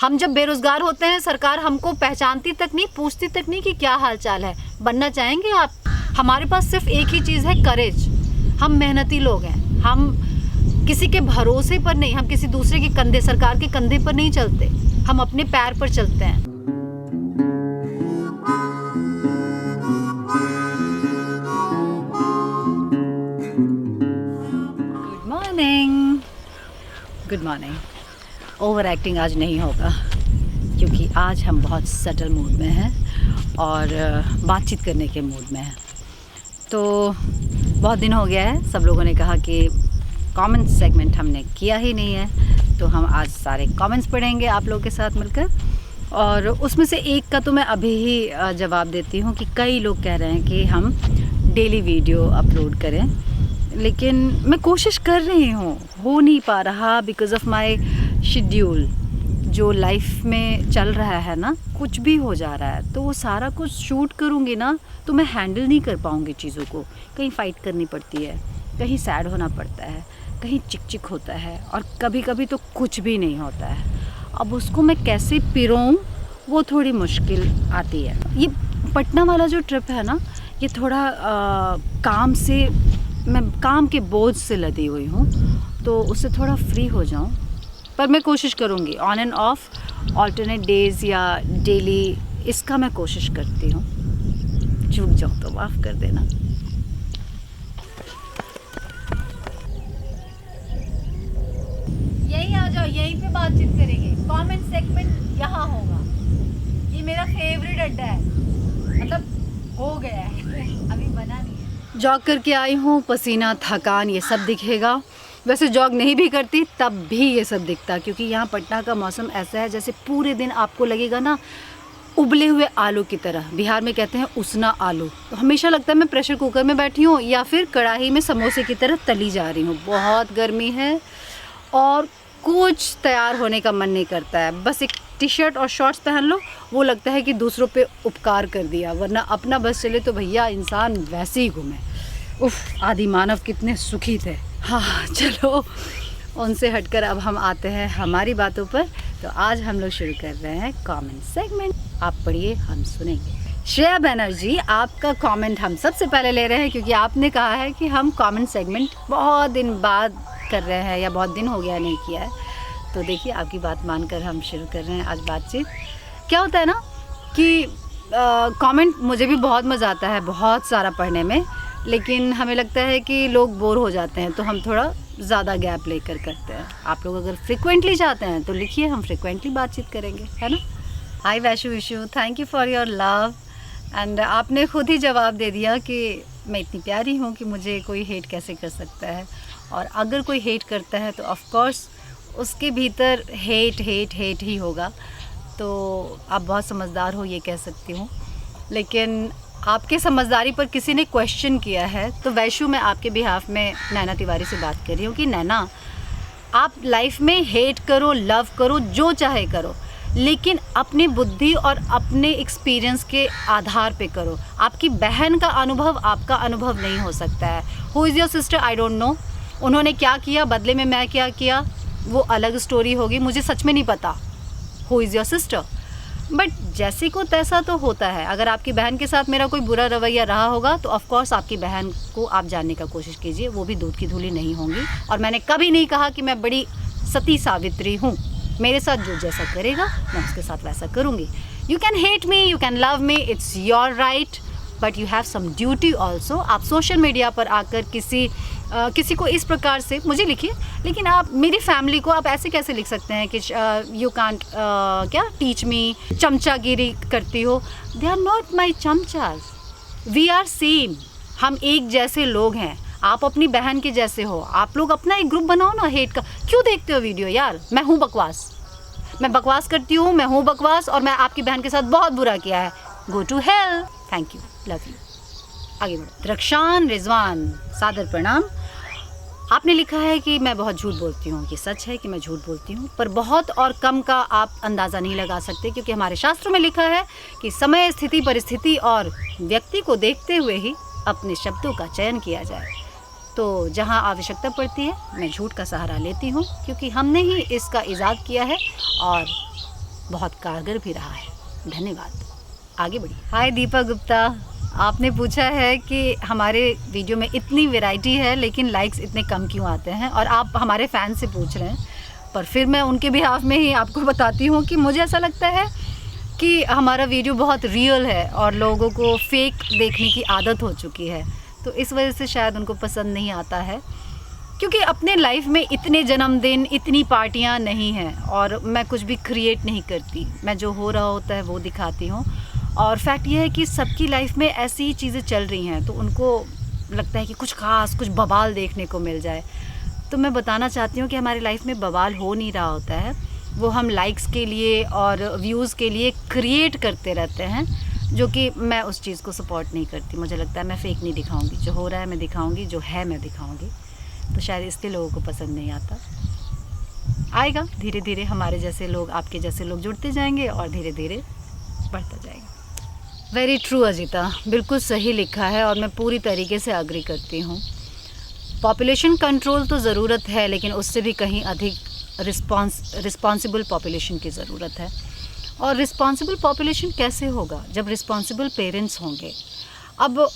हम जब बेरोजगार होते हैं सरकार हमको पहचानती तक नहीं, पूछती तक नहीं कि क्या हाल चाल है। बनना चाहेंगे आप? हमारे पास सिर्फ एक ही चीज़ है, करेज। हम मेहनती लोग हैं, हम किसी के भरोसे पर नहीं, हम किसी दूसरे के कंधे, सरकार के कंधे पर नहीं चलते, हम अपने पैर पर चलते हैं। Good morning, good morning. Over acting आज नहीं होगा क्योंकि आज हम बहुत सटल मूड में हैं और बातचीत करने के मूड में हैं। तो बहुत दिन हो गया है, सब लोगों ने कहा कि कमेंट सेगमेंट हमने किया ही नहीं है, तो हम आज सारे कमेंट्स पढ़ेंगे आप लोगों के साथ मिलकर। और उसमें से एक का तो मैं अभी ही जवाब देती हूँ कि कई लोग कह रहे हैं कि हम डेली वीडियो अपलोड करें, लेकिन मैं कोशिश कर रही हूँ, हो नहीं पा रहा बिकॉज़ ऑफ माय शेड्यूल। जो लाइफ में चल रहा है ना, कुछ भी हो जा रहा है, तो वो सारा कुछ शूट करूँगी ना तो मैं हैंडल नहीं कर पाऊँगी चीज़ों को। कहीं फ़ाइट करनी पड़ती है, कहीं सैड होना पड़ता है, कहीं चिक चिक होता है और कभी कभी तो कुछ भी नहीं होता है। अब उसको मैं कैसे पिरोऊं वो थोड़ी मुश्किल आती है। ये पटना वाला जो ट्रिप है ना, ये थोड़ा काम से, मैं काम के बोझ से लदी हुई हूँ, तो उससे थोड़ा फ्री हो जाऊँ। पर मैं कोशिश करूँगी on end of, alternate days या डेली, इसका मैं कोशिश करती हूँ। चूक जाऊँ तो माफ़ कर देना। यहीं आ जाओ, यहीं पे बातचीत करेंगे। कमेंट सेगमेंट यहाँ होगा। ये मेरा फेवरेट अड्डा है, मतलब हो गया है, अभी बना नहीं है। जॉग करके आई हूँ, पसीना, थकान, ये सब दिखेगा। वैसे जॉग नहीं भी करती तब भी ये सब दिखता, क्योंकि यहाँ पटना का मौसम ऐसा है जैसे पूरे दिन आपको लगेगा ना उबले हुए आलू की तरह। बिहार में कहते हैं उसना आलू। तो हमेशा लगता है मैं प्रेशर कुकर में बैठी हूँ या फिर कढ़ाई में समोसे की तरह तली जा रही हूँ। बहुत गर्मी है और कुछ तैयार होने का मन नहीं करता है। बस एक टी शर्ट और शॉर्ट्स पहन लो, वो लगता है कि दूसरों पे उपकार कर दिया, वरना अपना बस चले तो भैया इंसान वैसे ही घूमे। उफ, आदि मानव कितने सुखी थे। हाँ चलो, उनसे हटकर अब हम आते हैं हमारी बातों पर। तो आज हम लोग शुरू कर रहे हैं कमेंट सेगमेंट। आप पढ़िए, हम सुनेंगे। श्रेया बनर्जी, आपका कमेंट हम सबसे पहले ले रहे हैं क्योंकि आपने कहा है कि हम कमेंट सेगमेंट बहुत दिन बाद कर रहे हैं या बहुत दिन हो गया नहीं किया है। तो देखिए, आपकी बात मानकर हम शुरू कर रहे हैं आज बातचीत। क्या होता है ना कि कमेंट मुझे भी बहुत मज़ा आता है बहुत सारा पढ़ने में, लेकिन हमें लगता है कि लोग बोर हो जाते हैं, तो हम थोड़ा ज़्यादा गैप लेकर करते हैं। आप लोग अगर फ्रिक्वेंटली चाहते हैं तो लिखिए, हम फ्रिक्वेंटली बातचीत करेंगे, है ना। Hi Vaishu Vishu, thank you for your love. And आपने खुद ही जवाब दे दिया कि मैं इतनी प्यारी हूँ कि मुझे कोई हेट कैसे कर सकता है। और अगर कोई हेट करता है तो ऑफ कोर्स उसके भीतर हेट ही होगा। तो आप बहुत समझदार हो, ये कह सकती हूँ। लेकिन आपके समझदारी पर किसी ने क्वेश्चन किया है, तो वैशु मैं आपके बिहाफ में नैना तिवारी से बात कर रही हूँ कि नैना, आप लाइफ में हेट करो, लव करो, जो चाहे करो, लेकिन अपनी बुद्धि और अपने एक्सपीरियंस के आधार पे करो। आपकी बहन का अनुभव आपका अनुभव नहीं हो सकता है। Who is your sister, I don't know. उन्होंने क्या किया, बदले में मैं क्या किया, वो अलग स्टोरी होगी। मुझे सच में नहीं पता who is your sister, but जैसे को तैसा तो होता है। अगर आपकी बहन के साथ मेरा कोई बुरा रवैया रहा होगा तो ऑफ कोर्स आपकी बहन को आप जानने का कोशिश कीजिए, वो भी दूध की धूली नहीं होंगी। और मैंने कभी नहीं कहा कि मैं बड़ी सती सावित्री हूँ। मेरे साथ जो जैसा करेगा मैं उसके साथ वैसा करूँगी। You can hate me, you can love me, it's your right, but you have some duty also. आप सोशल मीडिया पर आकर किसी को इस प्रकार से मुझे लिखिए, लेकिन आप मेरी फैमिली को आप ऐसे कैसे लिख सकते हैं कि यू कांट क्या टीच मी, चमचागिरी करती हो। They are not my chamchas, we are same. हम एक जैसे लोग हैं, आप अपनी बहन के जैसे हो। आप लोग अपना एक ग्रुप बनाओ ना हेट का। क्यों देखते हो वीडियो यार? मैं हूँ बकवास, मैं बकवास करती हूँ, मैं हूँ बकवास, और मैं आपकी बहन के साथ बहुत बुरा किया है। Go to hell. Thank you, love you. आगे बढ़ो। रक्षान रिजवान, सादर प्रणाम। आपने लिखा है कि मैं बहुत झूठ बोलती हूँ। ये सच है कि मैं झूठ बोलती हूँ, पर बहुत और कम का आप अंदाज़ा नहीं लगा सकते, क्योंकि हमारे शास्त्रों में लिखा है कि समय, स्थिति, परिस्थिति और व्यक्ति को देखते हुए ही अपने शब्दों का चयन किया जाए। तो जहाँ आवश्यकता पड़ती है मैं झूठ का सहारा लेती हूँ, क्योंकि हमने ही इसका इजाद किया है और बहुत कारगर भी रहा है। धन्यवाद। आगे बढ़िए। हाय दीपा गुप्ता, आपने पूछा है कि हमारे वीडियो में इतनी वैरायटी है लेकिन लाइक्स इतने कम क्यों आते हैं, और आप हमारे फ़ैन से पूछ रहे हैं। पर फिर मैं उनके बिहाफ में ही आपको बताती हूँ कि मुझे ऐसा लगता है कि हमारा वीडियो बहुत रियल है और लोगों को फेक देखने की आदत हो चुकी है, तो इस वजह से शायद उनको पसंद नहीं आता है। क्योंकि अपने लाइफ में इतने जन्मदिन, इतनी पार्टियां नहीं हैं और मैं कुछ भी क्रिएट नहीं करती। मैं जो हो रहा होता है वो दिखाती हूँ, और फैक्ट ये है कि सबकी लाइफ में ऐसी ही चीज़ें चल रही हैं, तो उनको लगता है कि कुछ ख़ास, कुछ बवाल देखने को मिल जाए। तो मैं बताना चाहती हूँ कि हमारी लाइफ में बवाल हो नहीं रहा होता है, वो हम लाइक्स के लिए और व्यूज़ के लिए क्रिएट करते रहते हैं, जो कि मैं उस चीज़ को सपोर्ट नहीं करती। मुझे लगता है मैं फेक नहीं दिखाऊंगी, जो हो रहा है मैं दिखाऊंगी, जो है मैं दिखाऊंगी। तो शायद इसलिए लोगों को पसंद नहीं आता। आएगा धीरे धीरे, हमारे जैसे लोग, आपके जैसे लोग जुड़ते जाएंगे और धीरे धीरे बढ़ता जाएगा। वेरी ट्रू अजिता, बिल्कुल सही लिखा है और मैं पूरी तरीके से एग्री करती हूँ। पॉपुलेशन कंट्रोल तो ज़रूरत है, लेकिन उससे भी कहीं अधिक रिस्पॉन्सिबल पॉपुलेशन की ज़रूरत है। और रिस्पॉन्सिबल पॉपुलेशन कैसे होगा? जब रिस्पॉन्सिबल पेरेंट्स होंगे। अब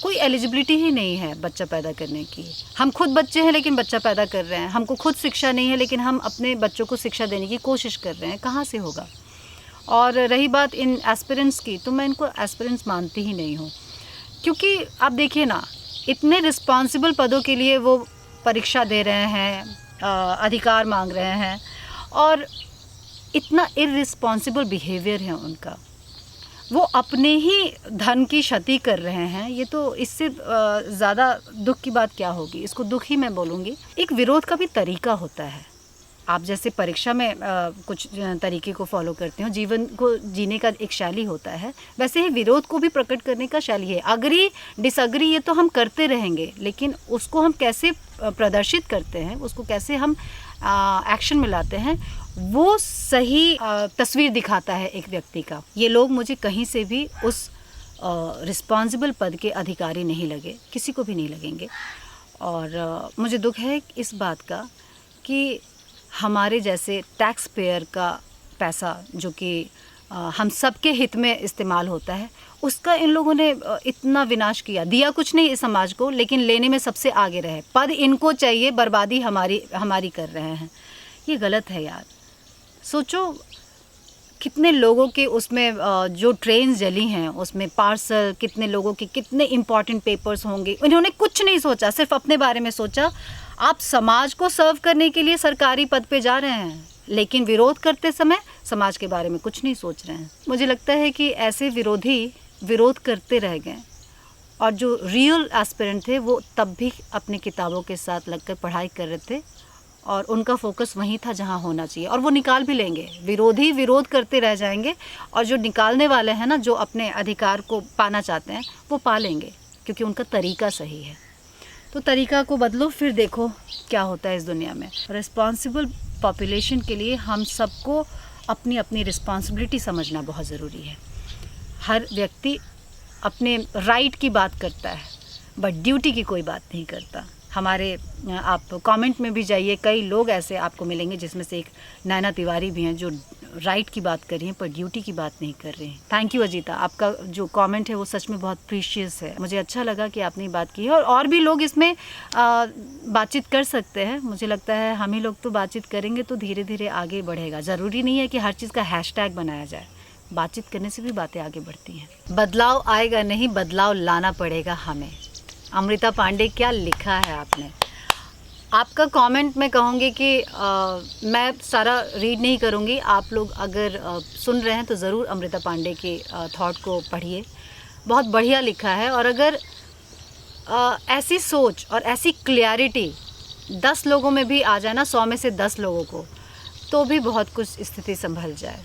कोई एलिजिबिलिटी ही नहीं है बच्चा पैदा करने की। हम खुद बच्चे हैं लेकिन बच्चा पैदा कर रहे हैं। हमको खुद शिक्षा नहीं है लेकिन हम अपने बच्चों को शिक्षा देने की कोशिश कर रहे हैं। कहाँ से होगा? और रही बात इन एस्पिरेंट्स की, तो मैं इनको एस्पिरेंट्स मानती ही नहीं हूँ, क्योंकि आप देखिए ना, इतने रिस्पॉन्सिबल पदों के लिए वो परीक्षा दे रहे हैं, अधिकार मांग रहे हैं, और इतना इररिस्पॉन्सिबल बिहेवियर है उनका। वो अपने ही धन की क्षति कर रहे हैं। ये तो इससे ज़्यादा दुख की बात क्या होगी? इसको दुख ही मैं बोलूँगी। एक विरोध का भी तरीका होता है। आप जैसे परीक्षा में कुछ तरीके को फॉलो करते हो, जीवन को जीने का एक शैली होता है, वैसे ही विरोध को भी प्रकट करने का शैली है। अग्री डिसअग्री ये तो हम करते रहेंगे, लेकिन उसको हम कैसे प्रदर्शित करते हैं, उसको कैसे हम एक्शन में लाते हैं, वो सही तस्वीर दिखाता है एक व्यक्ति का। ये लोग मुझे कहीं से भी उस रिस्पॉन्सिबल पद के अधिकारी नहीं लगे, किसी को भी नहीं लगेंगे। और मुझे दुख है इस बात का कि हमारे जैसे टैक्स पेयर का पैसा, जो कि हम सबके हित में इस्तेमाल होता है, उसका इन लोगों ने इतना विनाश किया। दिया कुछ नहीं इस समाज को, लेकिन लेने में सबसे आगे रहे। पद इनको चाहिए, बर्बादी हमारी कर रहे हैं। ये गलत है यार। सोचो कितने लोगों के उसमें जो ट्रेन जली हैं उसमें पार्सल, कितने लोगों के कितने इम्पॉर्टेंट पेपर्स होंगे। इन्होंने कुछ नहीं सोचा, सिर्फ अपने बारे में सोचा। आप समाज को सर्व करने के लिए सरकारी पद पे जा रहे हैं, लेकिन विरोध करते समय समाज के बारे में कुछ नहीं सोच रहे हैं। मुझे लगता है कि ऐसे विरोधी विरोध करते रह गए, और जो रियल एस्पिरेंट थे वो तब भी अपनी किताबों के साथ लगकर पढ़ाई कर रहे थे, और उनका फोकस वहीं था जहां होना चाहिए, और वो निकाल भी लेंगे। विरोधी विरोध करते रह जाएंगे, और जो निकालने वाले हैं ना, जो अपने अधिकार को पाना चाहते हैं, वो पा लेंगे, क्योंकि उनका तरीका सही है। तो तरीका को बदलो, फिर देखो क्या होता है इस दुनिया में। रिस्पॉन्सिबल पॉपुलेशन के लिए हम सबको अपनी अपनी रिस्पॉन्सिबिलिटी समझना बहुत ज़रूरी है। हर व्यक्ति अपने राइट की बात करता है, बट ड्यूटी की कोई बात नहीं करता। हमारे आप कमेंट में भी जाइए, कई लोग ऐसे आपको मिलेंगे, जिसमें से एक नैना तिवारी भी हैं, जो राइट की बात कर रही हैं पर ड्यूटी की बात नहीं कर रहे हैं। थैंक यू अजीता, आपका जो कमेंट है वो सच में बहुत प्रीशियस है। मुझे अच्छा लगा कि आपने बात की है, और भी लोग इसमें बातचीत कर सकते हैं। मुझे लगता है हम ही लोग तो बातचीत करेंगे तो धीरे धीरे आगे बढ़ेगा। ज़रूरी नहीं है कि हर चीज़ का हैशटैग बनाया जाए। बातचीत करने से भी बातें आगे बढ़ती हैं। बदलाव आएगा नहीं, बदलाव लाना पड़ेगा हमें। अमृता पांडे, क्या लिखा है आपने। आपका कमेंट मैं कहूँगी कि मैं सारा रीड नहीं करूँगी। आप लोग अगर सुन रहे हैं तो ज़रूर अमृता पांडे के थॉट को पढ़िए, बहुत बढ़िया लिखा है। और अगर ऐसी सोच और ऐसी क्लियरिटी 10 लोगों में भी आ जाए ना, 100 में से 10 लोगों को, तो भी बहुत कुछ स्थिति संभल जाए।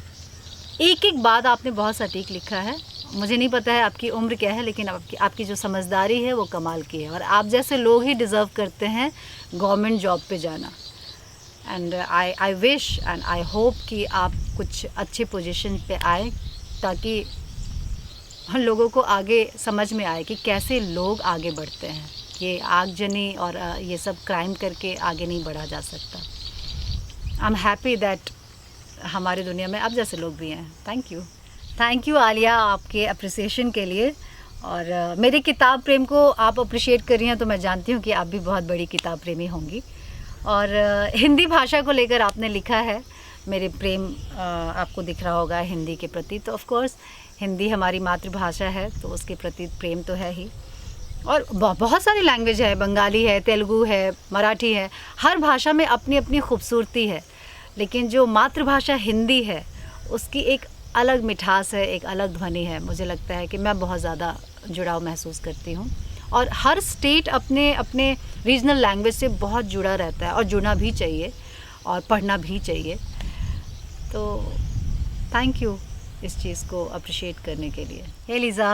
एक एक बात आपने बहुत सटीक लिखा है। मुझे नहीं पता है आपकी उम्र क्या है, लेकिन आपकी जो समझदारी है वो कमाल की है, और आप जैसे लोग ही डिज़र्व करते हैं गवर्नमेंट जॉब पे जाना। And I wish and I hope कि आप कुछ अच्छे पोजीशन पे आए, ताकि हम लोगों को आगे समझ में आए कि कैसे लोग आगे बढ़ते हैं। ये आगजनी और ये सब क्राइम करके आगे नहीं बढ़ा जा सकता। आई एम हैप्पी दैट हमारी दुनिया में आप जैसे लोग भी हैं। थैंक यू आलिया आपके अप्रिसिएशन के लिए। और मेरे किताब प्रेम को आप अप्रिशिएट कर रही हैं तो मैं जानती हूँ कि आप भी बहुत बड़ी किताब प्रेमी होंगी। और हिंदी भाषा को लेकर आपने लिखा है, मेरे प्रेम आपको दिख रहा होगा हिंदी के प्रति। तो ऑफ़ कोर्स हिंदी हमारी मातृभाषा है तो उसके प्रति प्रेम तो है ही। और बहुत सारी लैंग्वेज है, बंगाली है, तेलुगु है, मराठी है, हर भाषा में अपनी अपनी खूबसूरती है। लेकिन जो मातृभाषा हिंदी है उसकी एक अलग मिठास है, एक अलग ध्वनि है। मुझे लगता है कि मैं बहुत ज़्यादा जुड़ाव महसूस करती हूँ। और हर स्टेट अपने अपने रीजनल लैंग्वेज से बहुत जुड़ा रहता है और जुड़ना भी चाहिए और पढ़ना भी चाहिए। तो थैंक यू इस चीज़ को अप्रिशिएट करने के लिए। हे लीज़ा,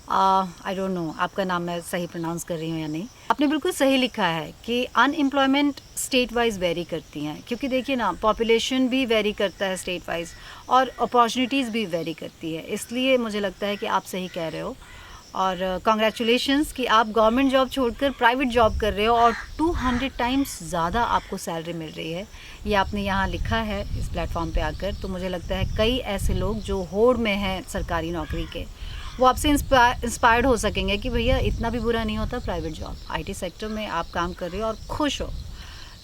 आई डोंट नो आपका नाम मैं सही प्रोनाउंस कर रही हूँ या नहीं। आपने बिल्कुल सही लिखा है कि अनएम्प्लॉयमेंट स्टेट वाइज वेरी करती हैं, क्योंकि देखिए ना, पॉपुलेशन भी वेरी करता है स्टेट वाइज और अपॉर्चुनिटीज़ भी वेरी करती है। इसलिए मुझे लगता है कि आप सही कह रहे हो। और कॉन्ग्रेचुलेशंस कि आप गवर्नमेंट जॉब छोड़कर प्राइवेट जॉब कर रहे हो और 200 टाइम्स ज़्यादा आपको सैलरी मिल रही है। ये आपने यहाँ लिखा है इस प्लेटफॉर्म पे आकर। तो मुझे लगता है कई ऐसे लोग जो होड़ में हैं सरकारी नौकरी के, वो आपसे इंस्पायर्ड हो सकेंगे कि भैया इतना भी बुरा नहीं होता प्राइवेट जॉब। आईटी सेक्टर में आप काम कर रहे हो और खुश हो।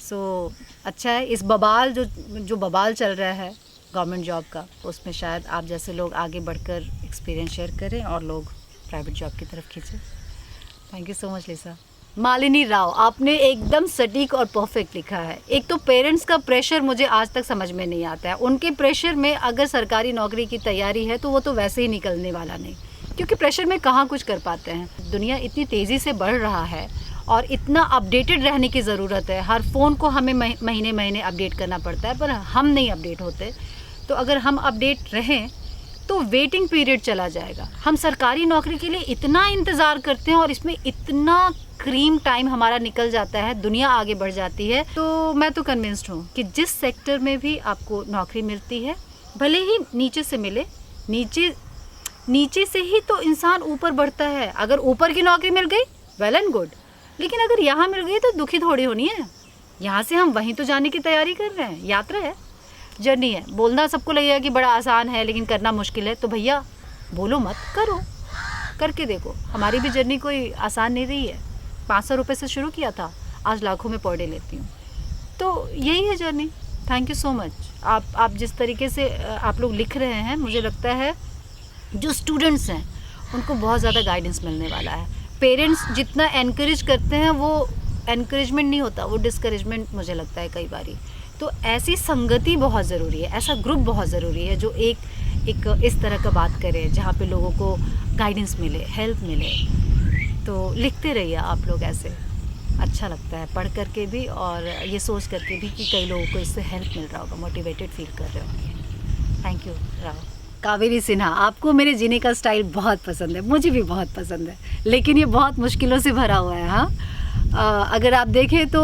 सो अच्छा है। इस बवाल जो बवाल चल रहा है गवर्नमेंट जॉब का, उसमें शायद आप जैसे लोग आगे बढ़कर एक्सपीरियंस शेयर करें और लोग प्राइवेट जॉब की तरफ खींचे। थैंक यू सो मच लिसा। मालिनी राव, आपने एकदम सटीक और परफेक्ट लिखा है। एक तो पेरेंट्स का प्रेशर मुझे आज तक समझ में नहीं आता है। उनके प्रेशर में अगर सरकारी नौकरी की तैयारी है तो वो तो वैसे ही निकलने वाला नहीं, क्योंकि प्रेशर में कहाँ कुछ कर पाते हैं। दुनिया इतनी तेज़ी से बढ़ रहा है और इतना अपडेटेड रहने की ज़रूरत है। हर फ़ोन को हमें महीने महीने अपडेट करना पड़ता है, पर हम नहीं अपडेट होते। तो अगर हम अपडेट रहें तो वेटिंग पीरियड चला जाएगा। हम सरकारी नौकरी के लिए इतना इंतज़ार करते हैं और इसमें इतना क्रीम टाइम हमारा निकल जाता है, दुनिया आगे बढ़ जाती है। तो मैं तो कन्विंस्ड हूँ कि जिस सेक्टर में भी आपको नौकरी मिलती है, भले ही नीचे से मिले, नीचे से ही तो इंसान ऊपर बढ़ता है। अगर ऊपर की नौकरी मिल गई वेल एंड गुड, लेकिन अगर यहाँ मिल गई तो दुखी थोड़ी होनी है। यहाँ से हम वहीं तो जाने की तैयारी कर रहे हैं। यात्रा है, जर्नी है। बोलना सबको लगेगा कि बड़ा आसान है लेकिन करना मुश्किल है, तो भैया बोलो मत, करो, करके देखो। हमारी भी जर्नी कोई आसान नहीं रही है। 500 रुपये से शुरू किया था, आज लाखों में पर डे लेती हूँ। तो यही है journey. Thank you so much. आप जिस तरीके से आप लोग लिख रहे हैं, मुझे लगता है जो स्टूडेंट्स हैं उनको बहुत ज़्यादा गाइडेंस मिलने वाला है। पेरेंट्स जितना एनकरेज करते हैं वो एनकरेजमेंट नहीं होता, वो डिस्करेजमेंट मुझे लगता है कई बारी। तो ऐसी संगति बहुत ज़रूरी है, ऐसा ग्रुप बहुत ज़रूरी है जो एक इस तरह का बात करे, जहाँ पे लोगों को गाइडेंस मिले, हेल्प मिले। तो लिखते रहिए आप लोग ऐसे, अच्छा लगता है पढ़ करके भी और ये सोच करके भी कि कई लोगों को इससे हेल्प मिल रहा होगा, मोटिवेटेड फील कर रहे होंगे। Thank you Rao. कावेरी सिन्हा, आपको मेरे जीने का स्टाइल बहुत पसंद है, मुझे भी बहुत पसंद है, लेकिन ये बहुत मुश्किलों से भरा हुआ है। हाँ, अगर आप देखें तो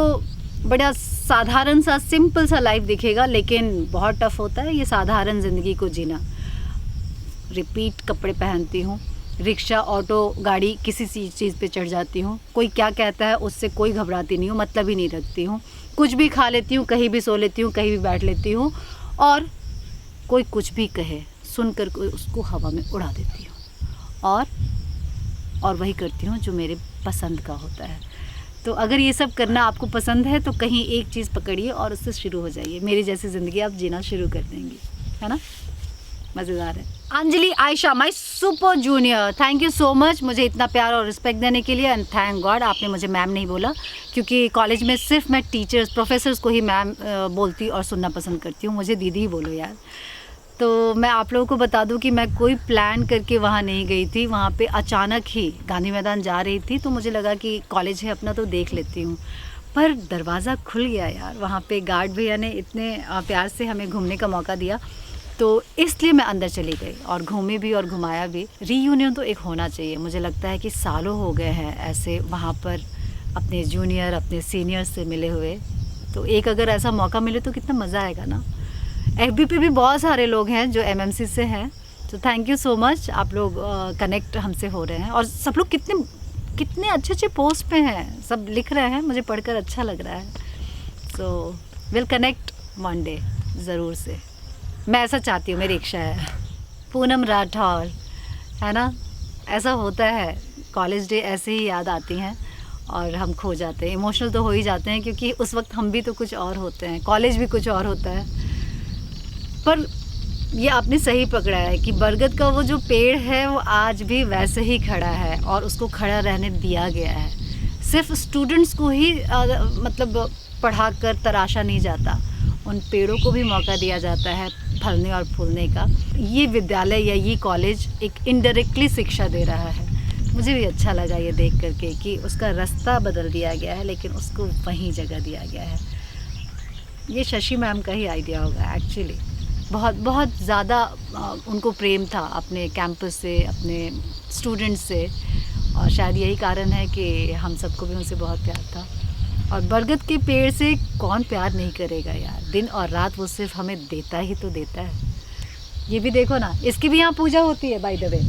बड़ा साधारण सा सिंपल सा लाइफ दिखेगा, लेकिन बहुत टफ होता है ये साधारण ज़िंदगी को जीना। रिपीट कपड़े पहनती हूँ, रिक्शा, ऑटो, गाड़ी, किसी चीज़ पे चढ़ जाती हूँ। कोई क्या कहता है उससे कोई घबराती नहीं हूँ, मतलब ही नहीं रखती हूँ। कुछ भी खा लेती हूँ, कहीं भी सो लेती हूँ, कहीं भी बैठ लेती हूँ, और कोई कुछ भी कहे सुनकर उसको हवा में उड़ा देती हूँ और वही करती हूँ जो मेरे पसंद का होता है। तो अगर ये सब करना आपको पसंद है तो कहीं एक चीज़ पकड़िए और उससे शुरू हो जाइए। मेरी जैसी ज़िंदगी आप जीना शुरू कर देंगी, है ना? मज़ेदार है। Anjali Ayesha, my super junior, thank you so much मुझे इतना प्यार और रिस्पेक्ट देने के लिए। एंड थैंक गॉड आपने मुझे मैम नहीं बोला, क्योंकि कॉलेज में सिर्फ मैं टीचर्स, प्रोफेसर्स को ही मैम बोलती और सुनना पसंद करती हूँ। मुझे दीदी ही बोलो यार। तो मैं आप लोगों को बता दूं कि मैं कोई प्लान करके वहाँ नहीं गई थी। वहाँ पे अचानक ही गांधी मैदान जा रही थी तो मुझे लगा कि कॉलेज है अपना तो देख लेती हूँ, पर दरवाज़ा खुल गया यार। वहाँ पे गार्ड भैया ने इतने प्यार से हमें घूमने का मौका दिया, तो इसलिए मैं अंदर चली गई और घूमी भी और घुमाया भी। रीयूनियन तो एक होना चाहिए। मुझे लगता है कि सालों हो गए हैं ऐसे वहाँ पर अपने जूनियर, अपने सीनियर से मिले हुए। तो एक अगर ऐसा मौका मिले तो कितना मज़ा आएगा ना। FB पे भी बहुत सारे लोग हैं जो MMC से हैं, तो थैंक यू सो मच। आप लोग कनेक्ट हमसे हो रहे हैं और सब लोग कितने अच्छे अच्छे पोस्ट पे हैं, सब लिख रहे हैं, मुझे पढ़कर अच्छा लग रहा है। So will connect one day ज़रूर से। मैं ऐसा चाहती हूँ, मेरी इच्छा है। पूनम राठौर, है ना, ऐसा होता है, कॉलेज डे ऐसे ही याद आती हैं और हम खो जाते हैं, इमोशनल तो हो ही जाते हैं, क्योंकि उस वक्त हम भी तो कुछ और होते हैं, कॉलेज भी कुछ और होता है। पर ये आपने सही पकड़ा है कि बरगद का वो जो पेड़ है वो आज भी वैसे ही खड़ा है और उसको खड़ा रहने दिया गया है। सिर्फ स्टूडेंट्स को ही मतलब पढ़ाकर तराशा नहीं जाता, उन पेड़ों को भी मौका दिया जाता है फलने और फूलने का। ये विद्यालय या ये कॉलेज एक इनडायरेक्टली शिक्षा दे रहा है। मुझे भी अच्छा लगा ये देख करके कि उसका रास्ता बदल दिया गया है, लेकिन उसको वहीं जगह दिया गया है। ये शशि मैम का ही आइडिया होगा एक्चुअली। बहुत बहुत ज़्यादा उनको प्रेम था अपने कैंपस से, अपने स्टूडेंट्स से, और शायद यही कारण है कि हम सबको भी उनसे बहुत प्यार था। और बरगद के पेड़ से कौन प्यार नहीं करेगा यार, दिन और रात वो सिर्फ हमें देता ही तो देता है। ये भी देखो ना, इसकी भी यहाँ पूजा होती है बाय द वे।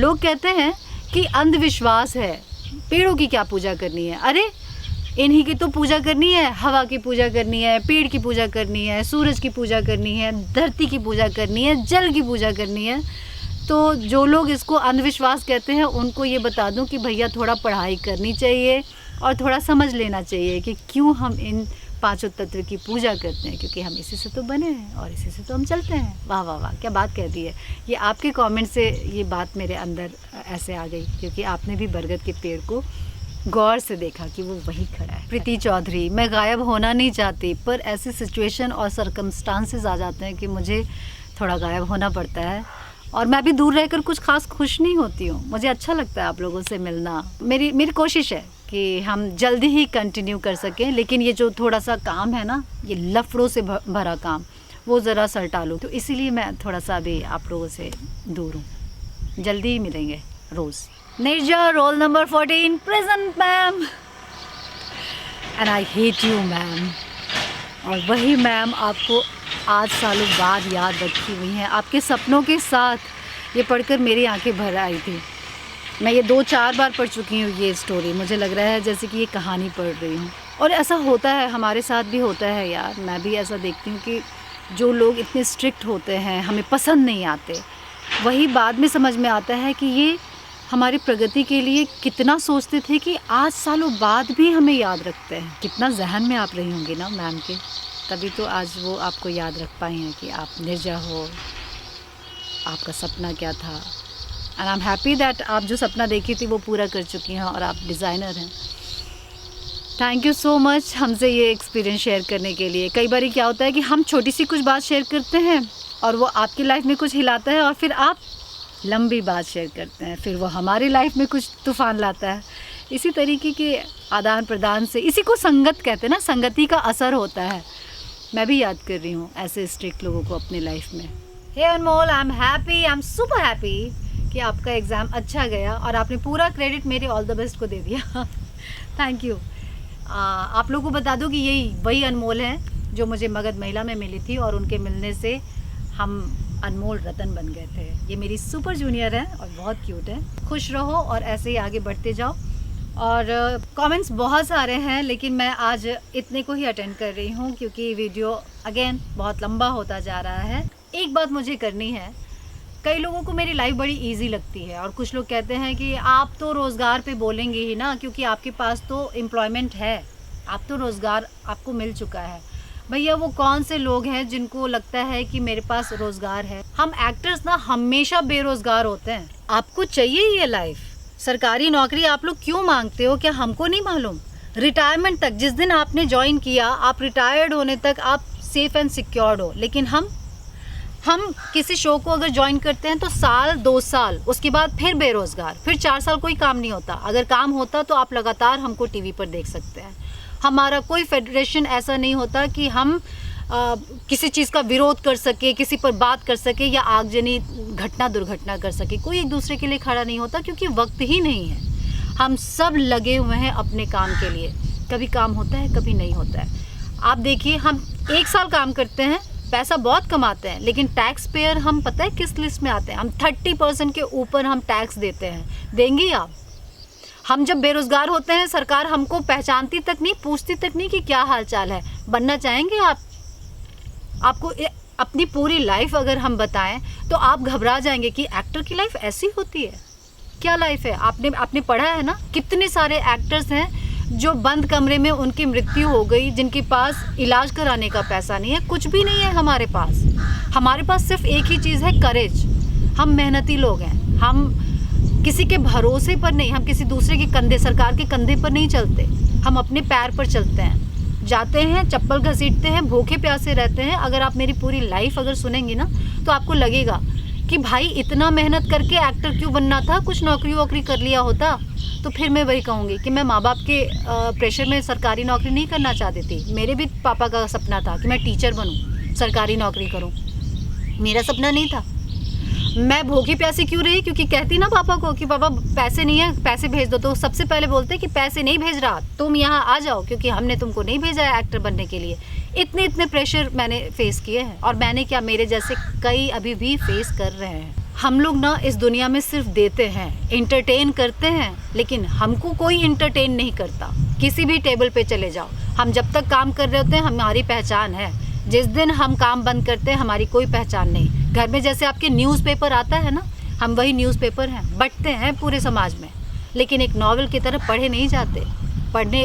लोग कहते हैं कि अंधविश्वास है, पेड़ों की क्या पूजा करनी है। अरे इन्हीं की तो पूजा करनी है, हवा की पूजा करनी है, पेड़ की पूजा करनी है, सूरज की पूजा करनी है, धरती की पूजा करनी है, जल की पूजा करनी है। तो जो लोग इसको अंधविश्वास कहते हैं उनको ये बता दूं कि भैया थोड़ा पढ़ाई करनी चाहिए और थोड़ा समझ लेना चाहिए कि क्यों हम इन पांचों तत्व की पूजा करते हैं, क्योंकि हम इसी से तो बने हैं और इसी से तो हम चलते हैं। वाह वाह वाह, क्या बात कह दी है। ये आपके कमेंट से ये बात मेरे अंदर ऐसे आ गई, क्योंकि आपने भी बरगद के पेड़ को गौर से देखा कि वो वहीं खड़ा है। प्रीति चौधरी, मैं गायब होना नहीं चाहती, पर ऐसी सिचुएशन और सर्कमस्टांसेस आ जाते हैं कि मुझे थोड़ा गायब होना पड़ता है, और मैं भी दूर रहकर कुछ खास खुश नहीं होती हूँ। मुझे अच्छा लगता है आप लोगों से मिलना। मेरी कोशिश है कि हम जल्दी ही कंटिन्यू कर सकें, लेकिन ये जो थोड़ा सा काम है ना, ये लफड़ों से भरा काम, वो ज़रा सलटा लूँ, तो इसीलिए मैं थोड़ा सा अभी आप लोगों से दूर हूँ। जल्दी ही मिलेंगे रोज़। Nirja, roll number 14, present ma'am. And I hate you ma'am. और वही मैम आपको आज सालों बाद याद रखी हुई हैं, आपके सपनों के साथ। ये पढ़कर मेरी आंखें भर आई थी। मैं ये 2-4 बार पढ़ चुकी हूँ ये स्टोरी। मुझे लग रहा है जैसे कि ये कहानी पढ़ रही हूँ, और ऐसा होता है, हमारे साथ भी होता है यार। मैं भी ऐसा देखती हूँ कि जो लोग इतने स्ट्रिक्ट होते हैं, हमें पसंद नहीं आते, वही बाद में समझ में आता है कि ये हमारी प्रगति के लिए कितना सोचते थे, कि आज सालों बाद भी हमें याद रखते हैं। कितना जहन में आप रही होंगी ना मैम के, तभी तो आज वो आपको याद रख पाई हैं कि आप निर्जा हो, आपका सपना क्या था। And I am happy that आप जो सपना देखी थी वो पूरा कर चुकी हैं और आप डिज़ाइनर हैं। थैंक यू सो मच हमसे ये एक्सपीरियंस शेयर करने के लिए। कई बार क्या होता है कि हम छोटी सी कुछ बात शेयर करते हैं और वो आपकी लाइफ में कुछ हिलाता है, और फिर आप लंबी बात शेयर करते हैं, फिर वो हमारी लाइफ में कुछ तूफ़ान लाता है। इसी तरीके के आदान प्रदान से, इसी को संगत कहते हैं ना, संगति का असर होता है। मैं भी याद कर रही हूँ ऐसे स्ट्रिक्ट लोगों को अपनी लाइफ में। Hey Anmol, I am happy, I am super happy कि आपका एग्ज़ाम अच्छा गया और आपने पूरा क्रेडिट मेरे ऑल द बेस्ट को दे दिया। Thank you. आप लोगों को बता दूं कि यही वही अनमोल हैं जो मुझे मगध महिला में मिली थी, और उनके मिलने से हम अनमोल रतन बन गए थे। ये मेरी सुपर जूनियर है और बहुत क्यूट है। खुश रहो और ऐसे ही आगे बढ़ते जाओ। और कमेंट्स बहुत सारे हैं, लेकिन मैं आज इतने को ही अटेंड कर रही हूँ क्योंकि वीडियो अगेन बहुत लंबा होता जा रहा है। एक बात मुझे करनी है, कई लोगों को मेरी लाइफ बड़ी इजी लगती है और कुछ लोग कहते हैं कि आप तो रोज़गार पे बोलेंगे ही ना, क्योंकि आपके पास तो एम्प्लॉयमेंट है, आप तो रोज़गार आपको मिल चुका है। भैया वो कौन से लोग हैं जिनको लगता है कि मेरे पास रोज़गार है? हम एक्टर्स ना हमेशा बेरोज़गार होते हैं। आपको चाहिए ये लाइफ? सरकारी नौकरी आप लोग क्यों मांगते हो, क्या हमको नहीं मालूम? रिटायरमेंट तक, जिस दिन आपने ज्वाइन किया, आप रिटायर्ड होने तक आप सेफ एंड सिक्योर्ड हो। लेकिन हम किसी शो को अगर ज्वाइन करते हैं तो साल 2 साल, उसके बाद फिर बेरोज़गार, फिर 4 साल कोई काम नहीं होता। अगर काम होता तो आप लगातार हमको टीवी पर देख सकते हैं। हमारा कोई फेडरेशन ऐसा नहीं होता कि हम किसी चीज़ का विरोध कर सके, किसी पर बात कर सके या आगजनी घटना दुर्घटना कर सके। कोई एक दूसरे के लिए खड़ा नहीं होता क्योंकि वक्त ही नहीं है। हम सब लगे हुए हैं अपने काम के लिए। कभी काम होता है, कभी नहीं होता है। आप देखिए, हम 1 साल काम करते हैं, पैसा बहुत कमाते हैं, लेकिन टैक्स पेयर हम पता है किस लिस्ट में आते हैं? हम 30% के ऊपर हम टैक्स देते हैं। देंगे आप? हम जब बेरोज़गार होते हैं, सरकार हमको पहचानती तक नहीं, पूछती तक नहीं कि क्या हाल चाल है। बनना चाहेंगे आप? आपको अपनी पूरी लाइफ अगर हम बताएं तो आप घबरा जाएंगे कि एक्टर की लाइफ ऐसी होती है। क्या लाइफ है? आपने पढ़ा है ना, कितने सारे एक्टर्स हैं जो बंद कमरे में उनकी मृत्यु हो गई, जिनके पास इलाज कराने का पैसा नहीं है, कुछ भी नहीं है हमारे पास। हमारे पास सिर्फ एक ही चीज़ है, करेज। हम मेहनती लोग हैं, हम किसी के भरोसे पर नहीं, हम किसी दूसरे के कंधे, सरकार के कंधे पर नहीं चलते, हम अपने पैर पर चलते हैं, जाते हैं, चप्पल घसीटते हैं, भूखे प्यासे रहते हैं। अगर आप मेरी पूरी लाइफ अगर सुनेंगी ना तो आपको लगेगा कि भाई इतना मेहनत करके एक्टर क्यों बनना था, कुछ नौकरी वोकरी कर लिया होता। तो फिर मैं वही कहूँगी कि मैं माँ बाप के प्रेशर में सरकारी नौकरी नहीं करना चाहती थी। मेरे भी पापा का सपना था कि मैं टीचर बनूँ, सरकारी नौकरी करूँ, मेरा सपना नहीं था। मैं भूखी प्यासी क्यों रही? क्योंकि कहती ना पापा को कि पापा पैसे नहीं है, पैसे भेज दो, तो सबसे पहले बोलते कि पैसे नहीं भेज रहा, तुम यहाँ आ जाओ, क्योंकि हमने तुमको नहीं भेजा है एक्टर बनने के लिए। इतने प्रेशर मैंने फेस किए हैं, और मैंने क्या, मेरे जैसे कई अभी भी फेस कर रहे हैं। हम लोग ना इस दुनिया में सिर्फ देते हैं, इंटरटेन करते हैं, लेकिन हमको कोई इंटरटेन नहीं करता। किसी भी टेबल पे चले जाओ, हम जब तक काम कर रहे होते हैं हमारी पहचान है, जिस दिन हम काम बंद करते हैं हमारी कोई पहचान नहीं। घर में जैसे आपके न्यूज़पेपर आता है ना, हम वही न्यूज़पेपर हैं, बंटते हैं पूरे समाज में, लेकिन एक नॉवल की तरह पढ़े नहीं जाते।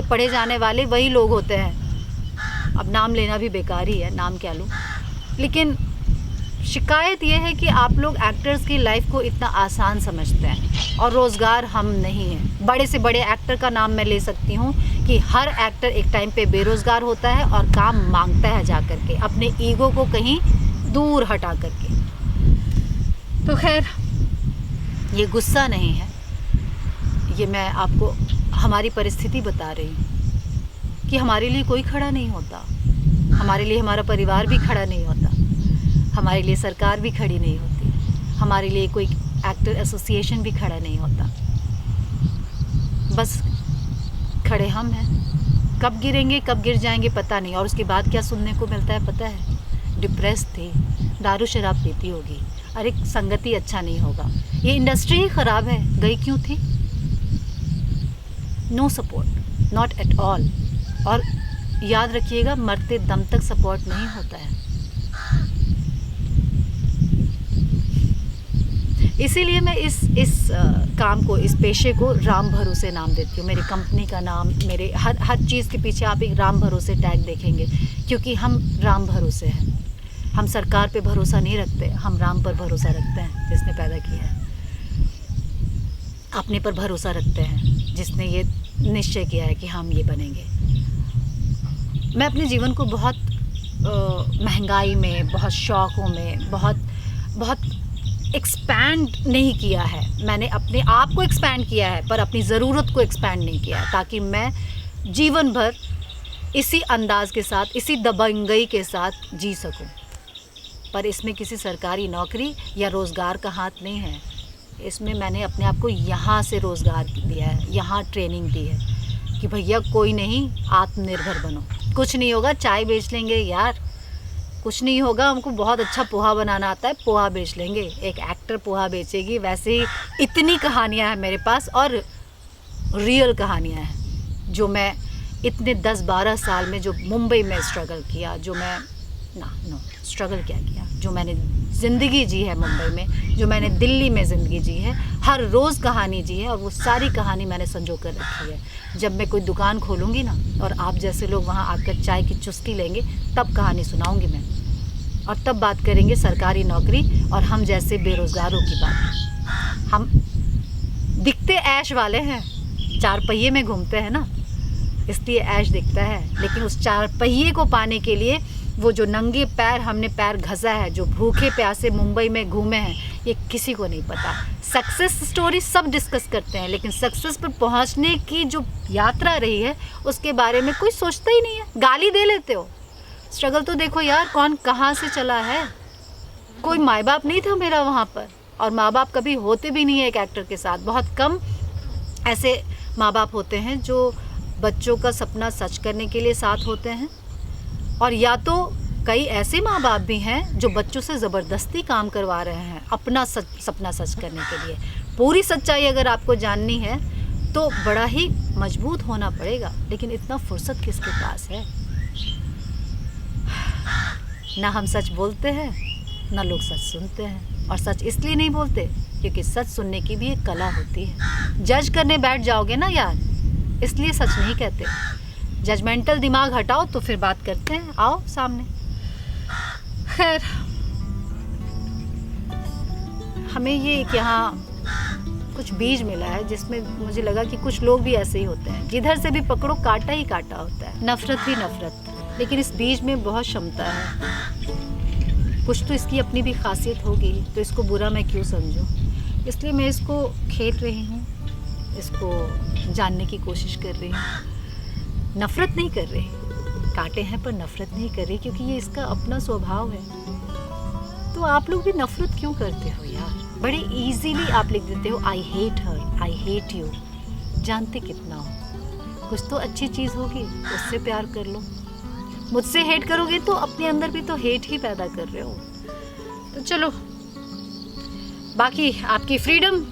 पढ़े जाने वाले वही लोग होते हैं। अब नाम लेना भी बेकार ही है, नाम क्या लूँ। लेकिन शिकायत ये है कि आप लोग एक्टर्स की लाइफ को इतना आसान समझते हैं, और रोज़गार हम नहीं हैं। बड़े से बड़े एक्टर का नाम मैं ले सकती हूँ कि हर एक्टर एक टाइम पे बेरोज़गार होता है और काम मांगता है जा कर के, अपने ईगो को कहीं दूर हटा करके। तो खैर, ये गुस्सा नहीं है, ये मैं आपको हमारी परिस्थिति बता रही हूँ कि हमारे लिए कोई खड़ा नहीं होता, हमारे लिए हमारा परिवार भी खड़ा नहीं होता, हमारे लिए सरकार भी खड़ी नहीं होती, हमारे लिए कोई एक्टर एसोसिएशन भी खड़ा नहीं होता। बस खड़े हम हैं। कब गिरेंगे, कब गिर जाएंगे पता नहीं। और उसके बाद क्या सुनने को मिलता है पता है? डिप्रेस थी, दारू शराब पीती होगी, अरे संगति अच्छा नहीं होगा, ये इंडस्ट्री ही ख़राब है, गई क्यों थी? No support, not at all. और याद रखिएगा, मरते दम तक सपोर्ट नहीं होता है। इसीलिए मैं इस काम को, इस पेशे को राम भरोसे नाम देती हूँ। मेरी कंपनी का नाम, मेरे हर चीज़ के पीछे आप एक राम भरोसे टैग देखेंगे, क्योंकि हम राम भरोसे हैं। हम सरकार पे भरोसा नहीं रखते, हम राम पर भरोसा रखते हैं, जिसने पैदा किया है। अपने पर भरोसा रखते हैं, जिसने ये निश्चय किया है कि हम ये बनेंगे। मैं अपने जीवन को बहुत महंगाई में, बहुत शौक़ों में, बहुत एक्सपैंड नहीं किया है। मैंने अपने आप को एक्सपैंड किया है, पर अपनी ज़रूरत को एक्सपैंड नहीं किया है, ताकि मैं जीवन भर इसी अंदाज़ के साथ, इसी दबंगई के साथ जी सकूं। पर इसमें किसी सरकारी नौकरी या रोज़गार का हाथ नहीं है। इसमें मैंने अपने आप को यहाँ से रोज़गार दिया है, यहाँ ट्रेनिंग दी है कि भैया कोई नहीं, आत्मनिर्भर बनो। कुछ नहीं होगा, चाय बेच लेंगे यार, कुछ नहीं होगा, हमको बहुत अच्छा पोहा बनाना आता है, पोहा बेच लेंगे, एक एक्टर पोहा बेचेगी। वैसे ही इतनी कहानियाँ हैं मेरे पास, और रियल कहानियाँ हैं जो मैं इतने 10-12 साल में जो मुंबई में स्ट्रगल किया, जो मैं स्ट्रगल क्या किया, जो मैंने ज़िंदगी जी है मुंबई में, जो मैंने दिल्ली में ज़िंदगी जी है, हर रोज़ कहानी जी है, और वो सारी कहानी मैंने संजो कर रखी है। जब मैं कोई दुकान खोलूँगी ना, और आप जैसे लोग वहाँ आकर चाय की चुस्की लेंगे, तब कहानी सुनाऊँगी मैं, और तब बात करेंगे सरकारी नौकरी और हम जैसे बेरोज़गारों की बात। हम दिखते ऐश वाले हैं, 4 पहिए में घूमते हैं ना, इसलिए ऐश दिखता है, लेकिन उस 4 पहिए को पाने के लिए वो जो नंगे पैर हमने पैर घसा है, जो भूखे प्यासे मुंबई में घूमे हैं, ये किसी को नहीं पता। सक्सेस स्टोरी सब डिस्कस करते हैं, लेकिन सक्सेस पर पहुंचने की जो यात्रा रही है उसके बारे में कोई सोचता ही नहीं है। गाली दे लेते हो, स्ट्रगल तो देखो यार, कौन कहाँ से चला है। कोई माँ बाप नहीं था मेरा वहाँ पर, और माँ बाप कभी होते भी नहीं है एक एक्टर के साथ। बहुत कम ऐसे माँ बाप होते हैं जो बच्चों का सपना सच करने के लिए साथ होते हैं, और या तो कई ऐसे माँ बाप भी हैं जो बच्चों से ज़बरदस्ती काम करवा रहे हैं अपना सपना सच करने के लिए। पूरी सच्चाई अगर आपको जाननी है तो बड़ा ही मजबूत होना पड़ेगा, लेकिन इतना फुर्सत किसके पास है। ना हम सच बोलते हैं ना लोग सच सुनते हैं, और सच इसलिए नहीं बोलते क्योंकि सच सुनने की भी एक कला होती है। जज करने बैठ जाओगे ना यार, इसलिए सच नहीं कहते। जजमेंटल दिमाग हटाओ तो फिर बात करते हैं, आओ सामने। खैर, हमें ये एक यहाँ कुछ बीज मिला है जिसमें मुझे लगा कि कुछ लोग भी ऐसे ही होते हैं, जिधर से भी पकड़ो कांटा ही कांटा होता है, नफरत ही नफरत। लेकिन इस बीज में बहुत क्षमता है, कुछ तो इसकी अपनी भी खासियत होगी, तो इसको बुरा मैं क्यों समझूं। इसलिए मैं इसको खेल रही हूँ, इसको जानने की कोशिश कर रही हूँ। नफरत नहीं कर रही, कांटे हैं पर नफरत नहीं कर रही, क्योंकि ये इसका अपना स्वभाव है। तो आप लोग भी नफरत क्यों करते हो यार? बड़े इजीली आप लिख देते हो I hate her, I hate you. जानते कितना हो, कुछ तो अच्छी चीज़ होगी, उससे प्यार कर लो। मुझसे हेट करोगे तो अपने अंदर भी तो हेट ही पैदा कर रहे हो। तो चलो, बाकी आपकी फ्रीडम।